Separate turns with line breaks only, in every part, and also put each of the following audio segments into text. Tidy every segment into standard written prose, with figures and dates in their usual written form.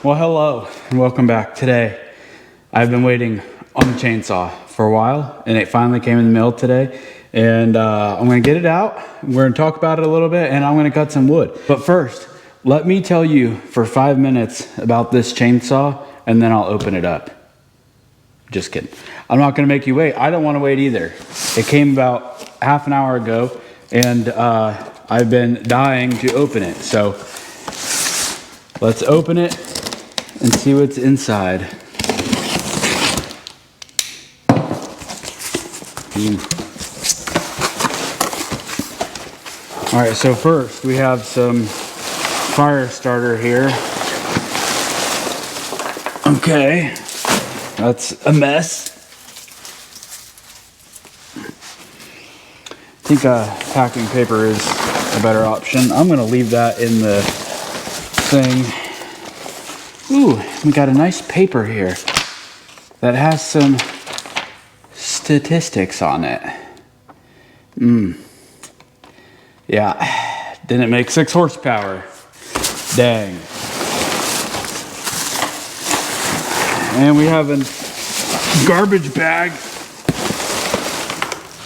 Well, hello and welcome back. Today, I've been waiting on the chainsaw for a while and it finally came in the mail today. And I'm gonna get it out. We're gonna talk about it a little bit and I'm gonna cut some wood. But first, let me tell you for 5 minutes about this chainsaw and then I'll open it up. Just kidding. I'm not gonna make you wait. I don't wanna wait either. It came about half an hour ago and I've been dying to open it. So let's open it and see what's inside. All right, so first we have some fire starter here. Okay, that's a mess. I think packing paper is a better option. I'm gonna leave that in the thing. Ooh, we got a nice paper here that has some statistics on it. Yeah, didn't make 6 horsepower. Dang. And we have a garbage bag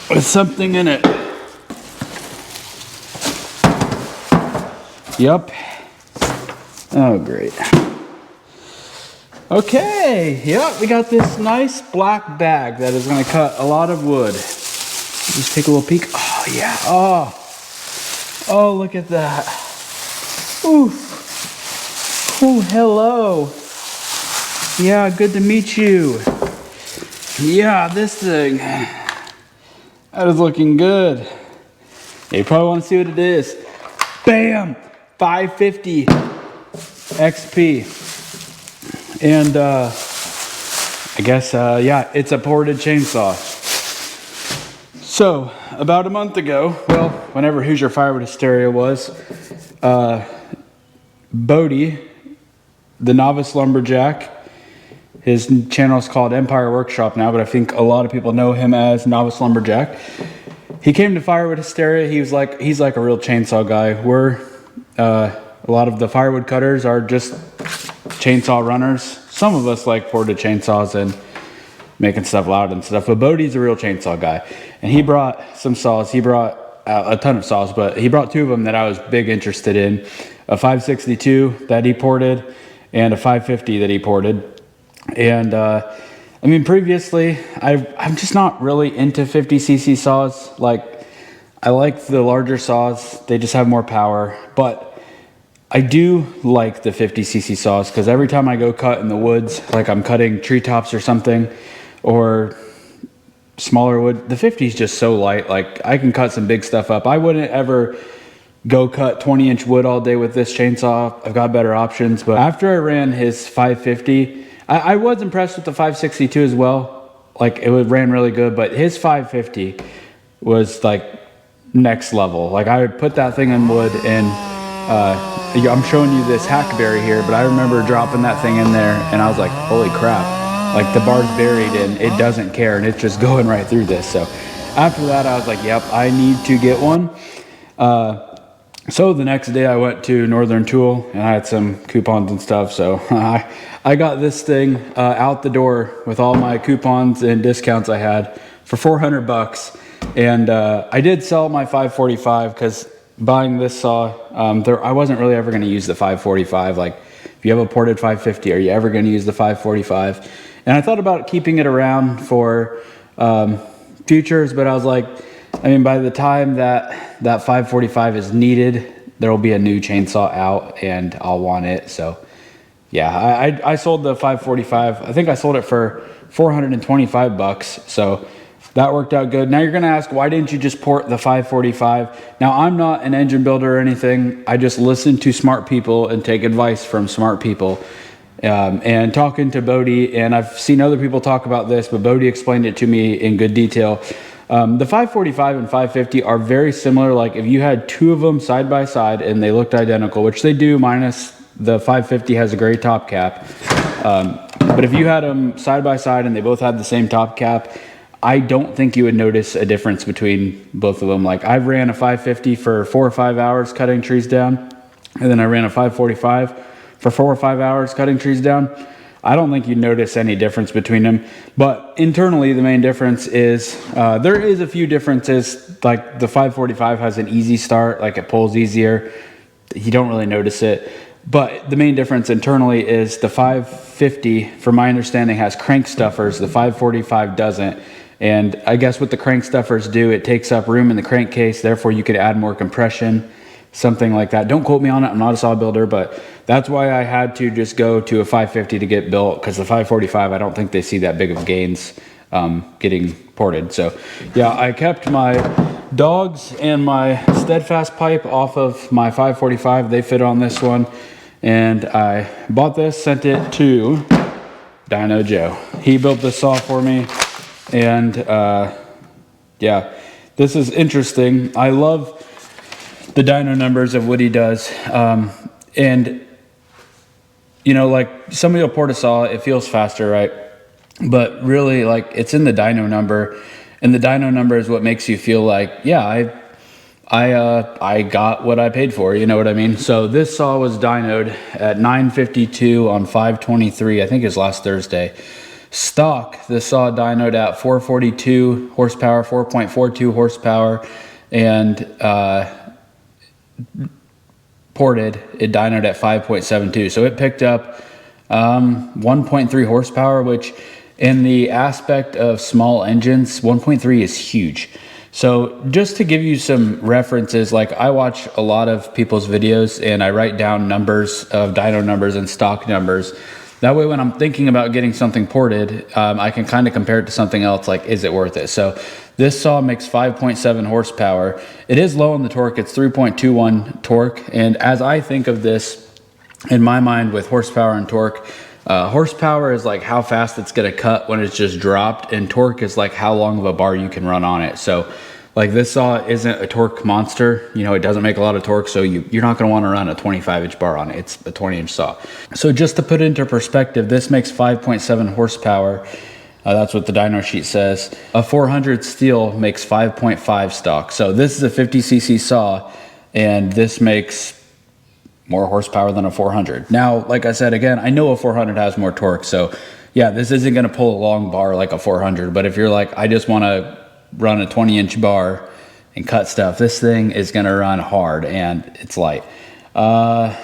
with something in it. Yep. Oh, great. Okay, yep, we got this nice black bag that is gonna cut a lot of wood. Just take a little peek. Oh, yeah. Oh, look at that. Ooh. Oh, hello. Yeah, good to meet you. Yeah, this thing. That is looking good. Yeah, you probably want to see what it is. Bam! 550 XP. And I guess, yeah, it's a ported chainsaw. So, about a month ago, well, whenever Hoosier Firewood Hysteria was, Bodie, the novice lumberjack, his channel is called Empire Workshop now, but I think a lot of people know him as Novice Lumberjack. He came to Firewood Hysteria. He's like a real chainsaw guy. A lot of the firewood cutters are just chainsaw runners. Some of us like ported chainsaws and making stuff loud and stuff, but Bodie's a real chainsaw guy. And he brought some saws. He brought a ton of saws, but he brought 2 of them that I was big interested in. A 562 that he ported and a 550 that he ported. And I mean, previously, I'm just not really into 50cc saws. Like, I like the larger saws. They just have more power, but I do like the 50cc saws because every time I go cut in the woods, like I'm cutting treetops or something, or smaller wood, the 50 is just so light. Like, I can cut some big stuff up. I wouldn't ever go cut 20-inch wood all day with this chainsaw. I've got better options. But after I ran his 550, I was impressed with the 562 as well. Like, it ran really good, but his 550 was like next level. Like, I would put that thing in wood and I'm showing you this hackberry here, but I remember dropping that thing in there and I was like, holy crap. Like, the bar's buried and it doesn't care and it's just going right through this. So after that, I was like, yep, I need to get one. So the next day I went to Northern Tool and I had some coupons and stuff. So I got this thing out the door with all my coupons and discounts I had for 400 bucks. And I did sell my 545 because buying this saw, I wasn't really ever going to use the 545. Like, if you have a ported 550, are you ever going to use the 545? And I thought about keeping it around for futures, but I was like, I mean, by the time that 545 is needed, there will be a new chainsaw out and I'll want it. So yeah, I sold the 545. I think I sold it for 425 bucks. So that worked out good. Now you're going to ask, why didn't you just port the 545? Now, I'm not an engine builder or anything. I just listen to smart people and take advice from smart people. And talking to Bodie, and I've seen other people talk about this, but Bodie explained it to me in good detail. The 545 and 550 are very similar. Like, if you had 2 of them side by side and they looked identical, which they do, minus the 550 has a gray top cap. But if you had them side by side and they both had the same top cap, I don't think you would notice a difference between both of them. Like, I ran a 550 for 4 or 5 hours cutting trees down, and then I ran a 545 for 4 or 5 hours cutting trees down, I don't think you'd notice any difference between them. But internally, the main difference is, there is a few differences. Like the 545 has an easy start, like it pulls easier. You don't really notice it. But the main difference internally is the 550, from my understanding, has crank stuffers. The 545 doesn't. And I guess what the crank stuffers do, it takes up room in the crankcase, therefore you could add more compression, something like that. Don't quote me on it, I'm not a saw builder, but that's why I had to just go to a 550 to get built, because the 545, I don't think they see that big of gains getting ported. So yeah, I kept my dogs and my steadfast pipe off of my 545. They fit on this one. And I bought this, sent it to Dyno Joe. He built this saw for me. And yeah, this is interesting. I love the dyno numbers of what he does. And, you know, like somebody will port a saw, it feels faster, right? But really, like, it's in the dyno number. And the dyno number is what makes you feel like, yeah, I got what I paid for, you know what I mean? So this saw was dynoed at 952 on 523, I think it was last Thursday. Stock, the saw dynoed at 442 horsepower, 4.42 horsepower, and ported, it dynoed at 5.72. So it picked up 1.3 horsepower, which in the aspect of small engines, 1.3 is huge. So just to give you some references, like I watch a lot of people's videos and I write down numbers of dyno numbers and stock numbers. That way when I'm thinking about getting something ported, I can kind of compare it to something else, like is it worth it? So this saw makes 5.7 horsepower. It is low on the torque, it's 3.21 torque. And as I think of this, in my mind with horsepower and torque, horsepower is like how fast it's gonna cut when it's just dropped, and torque is like how long of a bar you can run on it. So like this saw isn't a torque monster, you know, it doesn't make a lot of torque, so you're not gonna wanna run a 25-inch bar on it. It's a 20-inch saw. So just to put it into perspective, this makes 5.7 horsepower. That's what the dyno sheet says. A 400 steel makes 5.5 stock. So this is a 50cc saw, and this makes more horsepower than a 400. Now, like I said, again, I know a 400 has more torque, so yeah, this isn't gonna pull a long bar like a 400, but if you're like, I just wanna run a 20-inch bar and cut stuff, this thing is gonna run hard and it's light. Yeah,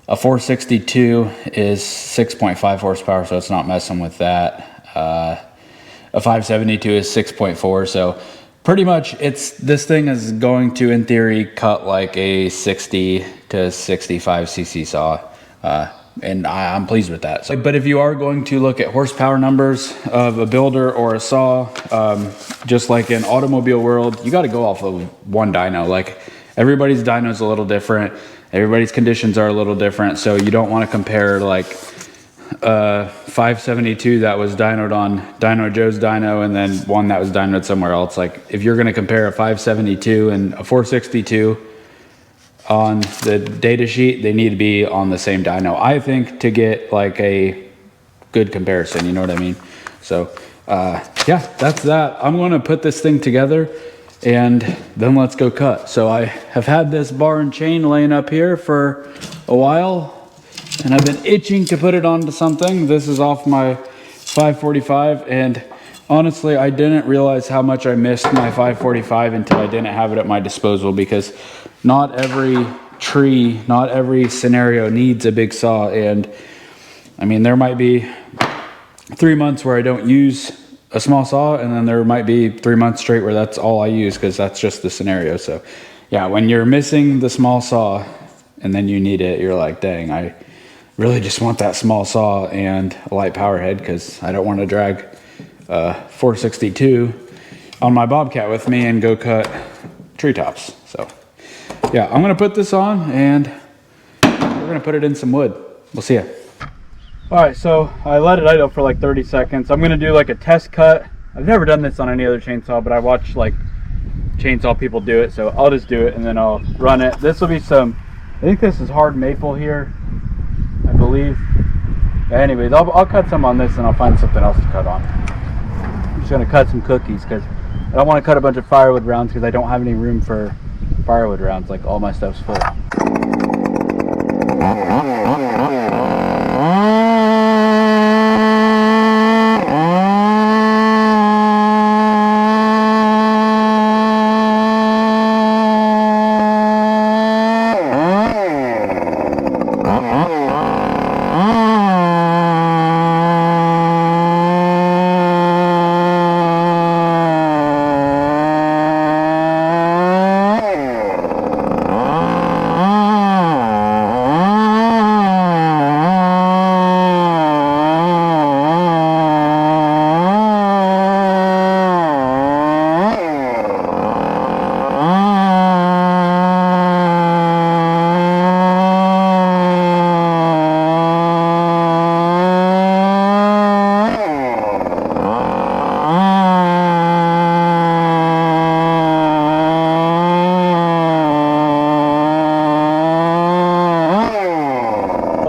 a 462 is 6.5 horsepower, so it's not messing with that. A 572 is 6.4, so pretty much this thing is going to, in theory, cut like a 60 to 65 cc saw. And I'm pleased with that. So, but if you are going to look at horsepower numbers of a builder or a saw, just like in automobile world, you got to go off of one dyno. Like everybody's dyno is a little different. Everybody's conditions are a little different. So you don't want to compare like 572 that was dynoed on Dyno Joe's dyno and then one that was dynoed somewhere else. Like if you're going to compare a 572 and a 462 on the data sheet, they need to be on the same dyno, I think, to get like a good comparison, you know what I mean? So yeah, that's that. I'm going to put this thing together and then let's go cut. So I have had this bar and chain laying up here for a while and I've been itching to put it onto something. This is off my 545, and honestly, I didn't realize how much I missed my 545 until I didn't have it at my disposal, because not every tree, not every scenario needs a big saw. And I mean, there might be 3 months where I don't use a small saw, and then there might be 3 months straight where that's all I use because that's just the scenario. So yeah, when you're missing the small saw and then you need it, you're like, dang, I really just want that small saw and a light power head because I don't want to drag 462 on my Bobcat with me and go cut treetops. So yeah, I'm gonna put this on and we're gonna put it in some wood. We'll see ya. All right, so I let it idle for like 30 seconds. I'm gonna do like a test cut. I've never done this on any other chainsaw, but I watch like chainsaw people do it, so I'll just do it and then I'll run it. This will be some, I think this is hard maple here, I believe. Anyways, I'll cut some on this and I'll find something else to cut on. I'm just gonna cut some cookies because I don't want to cut a bunch of firewood rounds because I don't have any room for firewood rounds. Like all my stuff's full.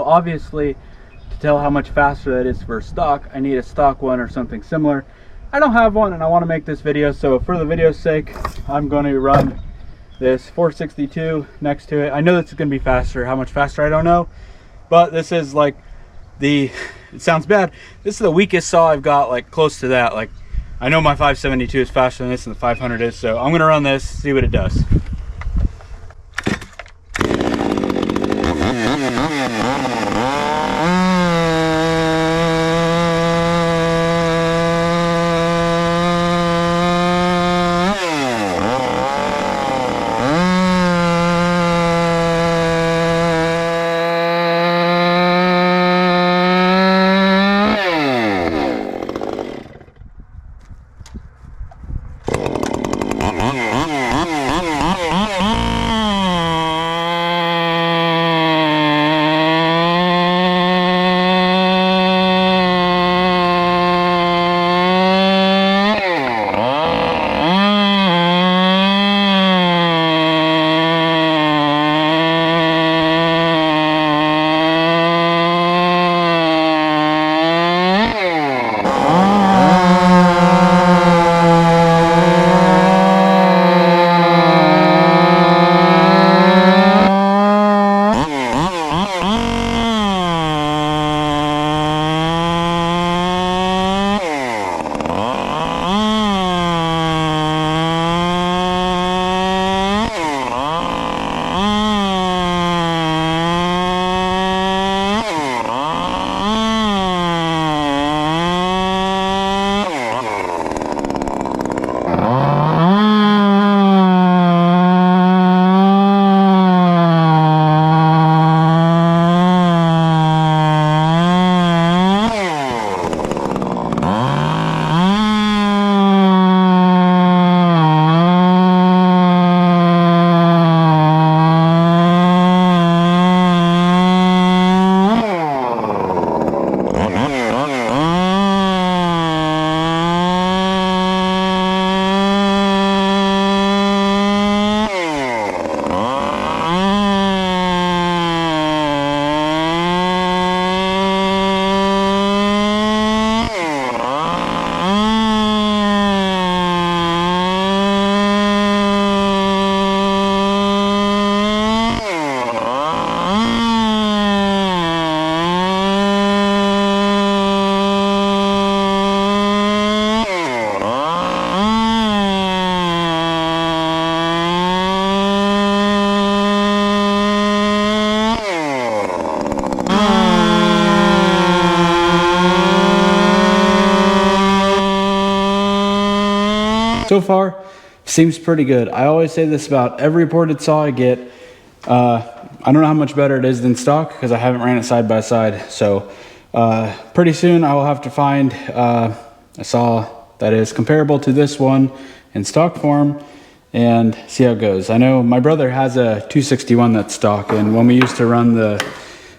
Obviously, to tell how much faster that is for stock, I need a stock one or something similar. I don't have one and I want to make this video, so for the video's sake, I'm going to run this 462 next to it. I know it's going to be faster. How much faster, I don't know, but this is like it sounds bad, this is the weakest saw I've got, like close to that. Like, I know my 572 is faster than this and the 500 is, so I'm going to run this, see what it does. So far, seems pretty good. I always say this about every ported saw I get. I don't know how much better it is than stock because I haven't ran it side by side. So pretty soon I will have to find a saw that is comparable to this one in stock form and see how it goes. I know my brother has a 261 that's stock, and when we used to run the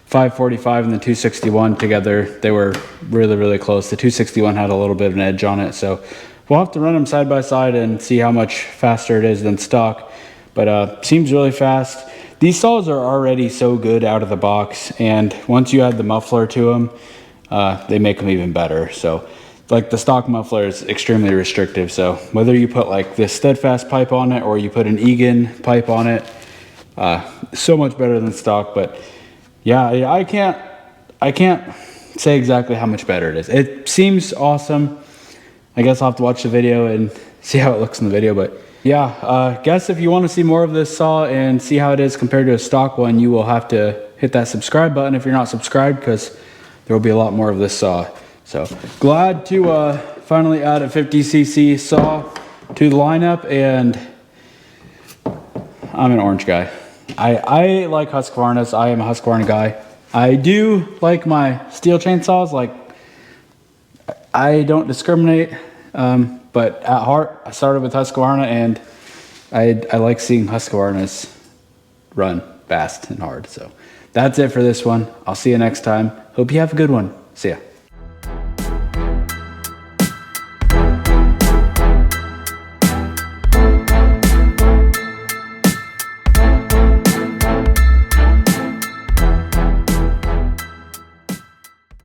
545 and the 261 together, they were really, really close. The 261 had a little bit of an edge on it, so we'll have to run them side by side and see how much faster it is than stock. But seems really fast. These saws are already so good out of the box, and once you add the muffler to them, they make them even better. So like the stock muffler is extremely restrictive, so whether you put like this steadfast pipe on it or you put an Egan pipe on it, so much better than stock. But Yeah, I can't say exactly how much better it is. It seems awesome. I guess I'll have to watch the video and see how it looks in the video, but yeah, guess if you want to see more of this saw and see how it is compared to a stock one, you will have to hit that subscribe button if you're not subscribed, because there will be a lot more of this saw. So glad to finally add a 50cc saw to the lineup, and I'm an orange guy. I like Husqvarna's. I am a Husqvarna guy. I do like my steel chainsaws. Like, I don't discriminate, but at heart, I started with Husqvarna, and I like seeing Husqvarna's run fast and hard. So that's it for this one. I'll see you next time. Hope you have a good one. See ya.